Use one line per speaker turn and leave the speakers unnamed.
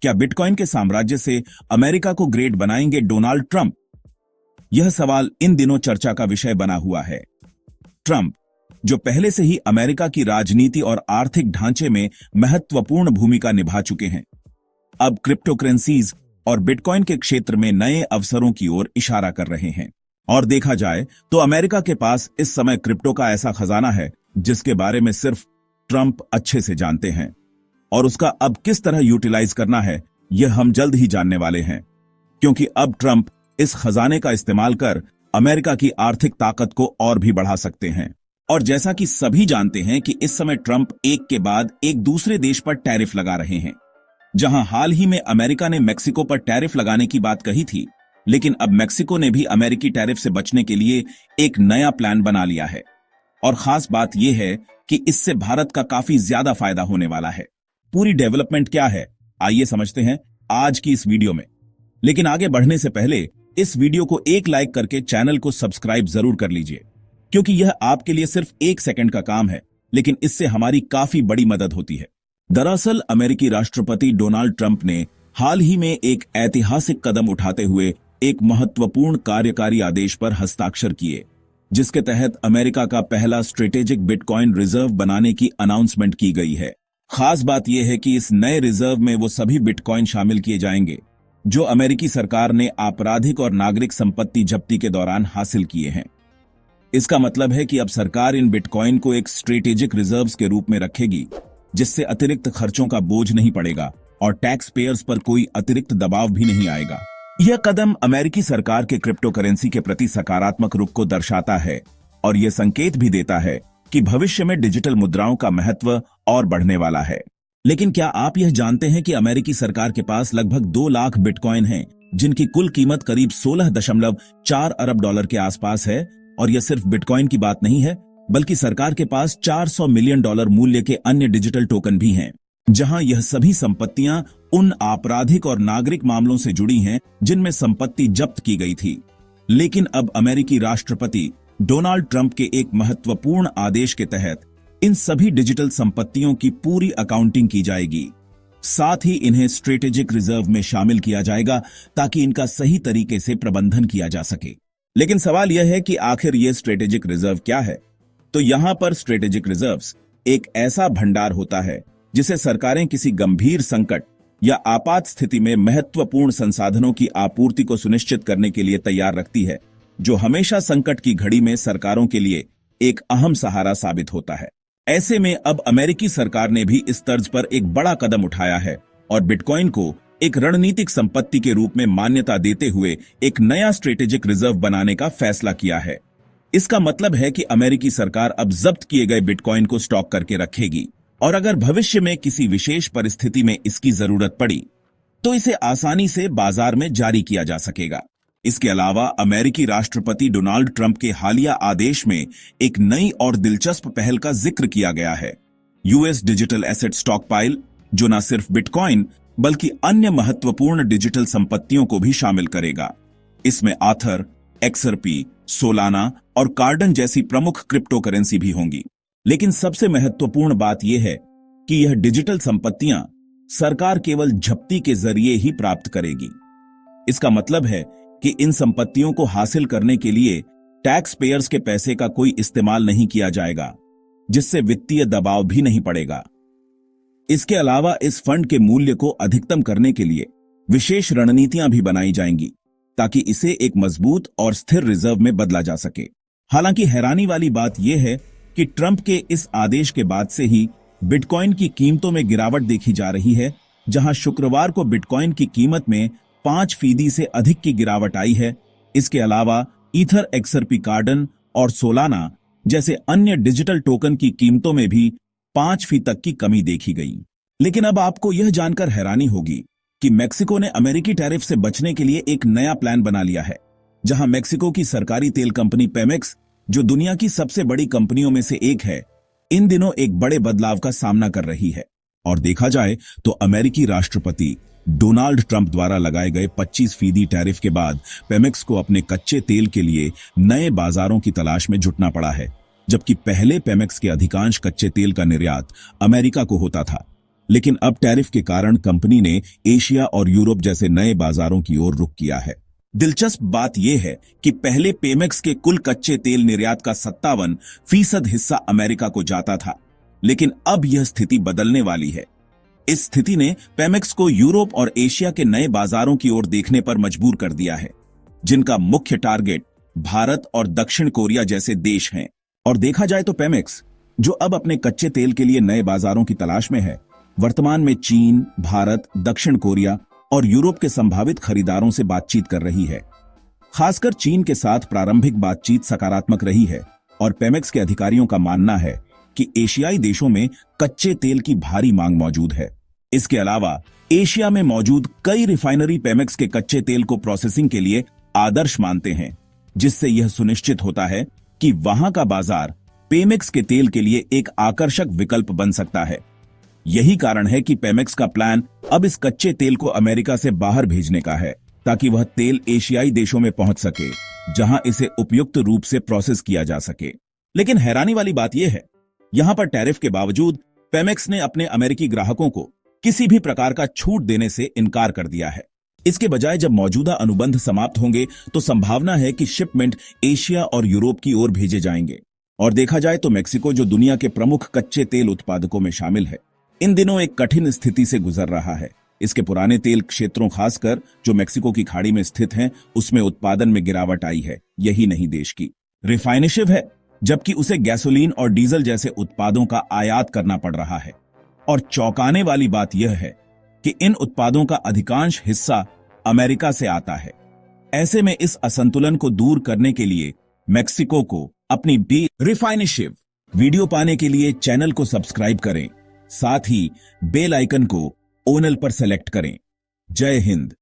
क्या बिटकॉइन के साम्राज्य से अमेरिका को ग्रेट बनाएंगे डोनाल्ड ट्रंप? यह सवाल इन दिनों चर्चा का विषय बना हुआ है। ट्रंप, जो पहले से ही अमेरिका की राजनीति और आर्थिक ढांचे में महत्वपूर्ण भूमिका निभा चुके हैं, अब क्रिप्टोकरेंसीज और बिटकॉइन के क्षेत्र में नए अवसरों की ओर इशारा कर रहे हैं। और देखा जाए तो अमेरिका के पास इस समय क्रिप्टो का ऐसा खजाना है जिसके बारे में सिर्फ ट्रंप अच्छे से जानते हैं, और उसका अब किस तरह यूटिलाइज करना है यह हम जल्द ही जानने वाले हैं, क्योंकि अब ट्रंप इस खजाने का इस्तेमाल कर अमेरिका की आर्थिक ताकत को और भी बढ़ा सकते हैं। और जैसा कि सभी जानते हैं कि इस समय ट्रंप एक के बाद एक दूसरे देश पर टैरिफ लगा रहे हैं। जहां हाल ही में अमेरिका ने मेक्सिको पर टैरिफ लगाने की बात कही थी, लेकिन अब मेक्सिको ने भी अमेरिकी टैरिफ से बचने के लिए एक नया प्लान बना लिया है। और खास बात यह है कि इससे भारत का काफी ज्यादा फायदा होने वाला है। पूरी डेवलपमेंट क्या है, आइए समझते हैं आज की इस वीडियो में। लेकिन आगे बढ़ने से पहले इस वीडियो को एक लाइक करके चैनल को सब्सक्राइब जरूर कर लीजिए, क्योंकि यह आपके लिए सिर्फ 1 सेकंड का काम है, लेकिन इससे हमारी काफी बड़ी मदद होती है। दरअसल अमेरिकी राष्ट्रपति डोनाल्ड ट्रंप ने हाल ही में एक ऐतिहासिक कदम उठाते हुए एक महत्वपूर्ण कार्यकारी आदेश पर हस्ताक्षर किए, जिसके तहत अमेरिका का पहला स्ट्रेटेजिक बिटकॉइन रिजर्व बनाने की अनाउंसमेंट की गई है। खास बात यह है कि इस नए रिजर्व में वो सभी बिटकॉइन शामिल किए जाएंगे जो अमेरिकी सरकार ने आपराधिक और नागरिक संपत्ति जब्ती के दौरान हासिल किए हैं। इसका मतलब है कि अब सरकार इन बिटकॉइन को एक स्ट्रेटेजिक रिजर्व्स के रूप में रखेगी, जिससे अतिरिक्त खर्चों का बोझ नहीं पड़ेगा और टैक्स पेयर्स पर कोई अतिरिक्त दबाव भी नहीं आएगा। यह कदम अमेरिकी सरकार के क्रिप्टो करेंसी के प्रति सकारात्मक रुख को दर्शाता है और यह संकेत भी देता है कि भविष्य में डिजिटल मुद्राओं का महत्व और बढ़ने वाला है। लेकिन क्या आप यह जानते हैं कि अमेरिकी सरकार के पास लगभग 2 लाख बिटकॉइन हैं, जिनकी कुल कीमत करीब 16.4 अरब डॉलर के आसपास है। और यह सिर्फ बिटकॉइन की बात नहीं है, बल्कि सरकार के पास 400 मिलियन डॉलर मूल्य के अन्य डिजिटल टोकन भी हैं, जहां यह सभी संपत्तियां उन आपराधिक और नागरिक मामलों से जुड़ी हैं जिनमें संपत्ति जब्त की गई थी। लेकिन अब अमेरिकी राष्ट्रपति डोनाल्ड ट्रंप के एक महत्वपूर्ण आदेश के तहत इन सभी डिजिटल संपत्तियों की पूरी अकाउंटिंग की जाएगी। साथ ही इन्हें स्ट्रेटेजिक रिजर्व में शामिल किया जाएगा ताकि इनका सही तरीके से प्रबंधन किया जा सके। लेकिन सवाल यह है कि आखिर यह स्ट्रेटेजिक रिजर्व क्या है? तो यहां पर स्ट्रेटेजिक रिजर्व्स एक ऐसा भंडार होता है जिसे सरकारें किसी गंभीर संकट या आपात स्थिति में महत्वपूर्ण संसाधनों की आपूर्ति को सुनिश्चित करने के लिए तैयार रखती है, जो हमेशा संकट की घड़ी में सरकारों के लिए एक अहम सहारा साबित होता है। ऐसे में अब अमेरिकी सरकार ने भी इस तर्ज पर एक बड़ा कदम उठाया है और बिटकॉइन को एक रणनीतिक संपत्ति के रूप में मान्यता देते हुए एक नया स्ट्रेटेजिक रिजर्व बनाने का फैसला किया है। इसका मतलब है कि अमेरिकी सरकार अब जब्त किए गए बिटकॉइन को स्टॉक करके रखेगी और अगर भविष्य में किसी विशेष परिस्थिति में इसकी जरूरत पड़ी तो इसे आसानी से बाजार में जारी किया जा सकेगा। इसके अलावा अमेरिकी राष्ट्रपति डोनाल्ड ट्रंप के हालिया आदेश में एक नई और दिलचस्प पहल का जिक्र किया गया है, यूएस डिजिटल एसेट स्टॉकपाइल, जो न सिर्फ बिटकॉइन बल्कि अन्य महत्वपूर्ण डिजिटल संपत्तियों को भी शामिल करेगा। इसमें आथर, एक्सआरपी, सोलाना और कार्डन जैसी प्रमुख क्रिप्टो करेंसी भी होंगी। लेकिन सबसे महत्वपूर्ण बात यह है कि यह डिजिटल संपत्तियां सरकार केवल झपटी के जरिए ही प्राप्त करेगी। इसका मतलब है कि इन संपत्तियों को हासिल करने के लिए टैक्स पेयर्स के पैसे का कोई इस्तेमाल नहीं किया जाएगा, जिससे वित्तीय दबाव भी नहीं पड़ेगा। इसके अलावा इस फंड के मूल्य को अधिकतम करने के लिए विशेष रणनीतियां भी बनाई जाएंगी ताकि इसे एक मजबूत और स्थिर रिजर्व में बदला जा सके। हालांकि हैरानी वाली बात यह है कि ट्रंप के इस आदेश के बाद से ही बिटकॉइन की कीमतों में गिरावट देखी जा रही है, जहां शुक्रवार को बिटकॉइन की कीमत में 5% से अधिक की गिरावट आई है। इसके अलावा ईथर, एक्सआरपी, कार्डन और सोलाना जैसे अन्य डिजिटल टोकन की कीमतों में भी 5% तक की कमी देखी गई। लेकिन अब आपको यह जानकर हैरानी होगी कि मेक्सिको ने अमेरिकी टैरिफ से बचने के लिए एक नया प्लान बना लिया है, जहां मेक्सिको की सरकारी तेल कंपनी पेमेक्स, जो दुनिया की सबसे बड़ी कंपनियों में से एक है, इन दिनों एक बड़े बदलाव का सामना कर रही है। और देखा जाए तो अमेरिकी राष्ट्रपति डोनाल्ड ट्रंप द्वारा लगाए गए 25% टैरिफ के बाद पेमेक्स को अपने कच्चे तेल के लिए नए बाजारों की तलाश में जुटना पड़ा है, जबकि पहले पेमेक्स के अधिकांश कच्चे तेल का निर्यात अमेरिका को होता था। लेकिन अब टैरिफ के कारण कंपनी ने एशिया और यूरोप जैसे नए बाजारों की ओर रुख किया है। दिलचस्प बात यह है कि पहले पेमेक्स के कुल कच्चे तेल निर्यात का 57% हिस्सा अमेरिका को जाता था, लेकिन अब यह स्थिति बदलने वाली है। इस स्थिति ने पेमेक्स को यूरोप और एशिया के नए बाजारों की ओर देखने पर मजबूर कर दिया है, जिनका मुख्य टारगेट भारत और दक्षिण कोरिया जैसे देश हैं। और देखा जाए तो पेमेक्स, जो अब अपने कच्चे तेल के लिए नए बाजारों की तलाश में है, वर्तमान में चीन, भारत, दक्षिण कोरिया और यूरोप के संभावित खरीदारों से बातचीत कर रही है। खासकर चीन के साथ प्रारंभिक बातचीत सकारात्मक रही है और पेमेक्स के अधिकारियों का मानना है कि एशियाई देशों में कच्चे तेल की भारी मांग मौजूद है। इसके अलावा एशिया में मौजूद कई रिफाइनरी पेमेक्स के कच्चे तेल को प्रोसेसिंग के लिए आदर्श मानते हैं, जिससे यह सुनिश्चित होता है कि वहां का बाजार पेमेक्स के तेल के लिए एक आकर्षक विकल्प बन सकता है। यही कारण है कि पेमेक्स का प्लान अब इस कच्चे तेल को अमेरिका से बाहर भेजने का है, ताकि वह तेल एशियाई देशों में पहुंच सके, जहां इसे उपयुक्त रूप से प्रोसेस किया जा सके। लेकिन हैरानी वाली बात यह है, यहां पर टैरिफ के बावजूद पेमेक्स ने अपने अमेरिकी ग्राहकों को किसी भी प्रकार का छूट देने से इनकार कर दिया है। इसके बजाय जब मौजूदा अनुबंध समाप्त होंगे तो संभावना है कि शिपमेंट एशिया और यूरोप की ओर भेजे जाएंगे। और देखा जाए तो मेक्सिको, जो दुनिया के प्रमुख कच्चे तेल उत्पादकों में शामिल है, इन दिनों एक कठिन स्थिति से गुजर रहा है। इसके पुराने तेल क्षेत्रों, खासकर जो मेक्सिको की खाड़ी में स्थित हैं, उसमें उत्पादन में गिरावट आई है। यही नहीं देश की रिफाइनशिप है, जबकि उसे गैसोलीन और डीजल जैसे उत्पादों का आयात करना पड़ रहा है। और चौंकाने वाली बात यह है कि इन उत्पादों का अधिकांश हिस्सा अमेरिका से आता है। ऐसे में इस असंतुलन को दूर करने के लिए मेक्सिको को अपनी रिफाइनशिप वीडियो पाने के लिए चैनल को सब्सक्राइब करें, साथ ही बेल आइकन को ओनल पर सेलेक्ट करें। जय हिंद।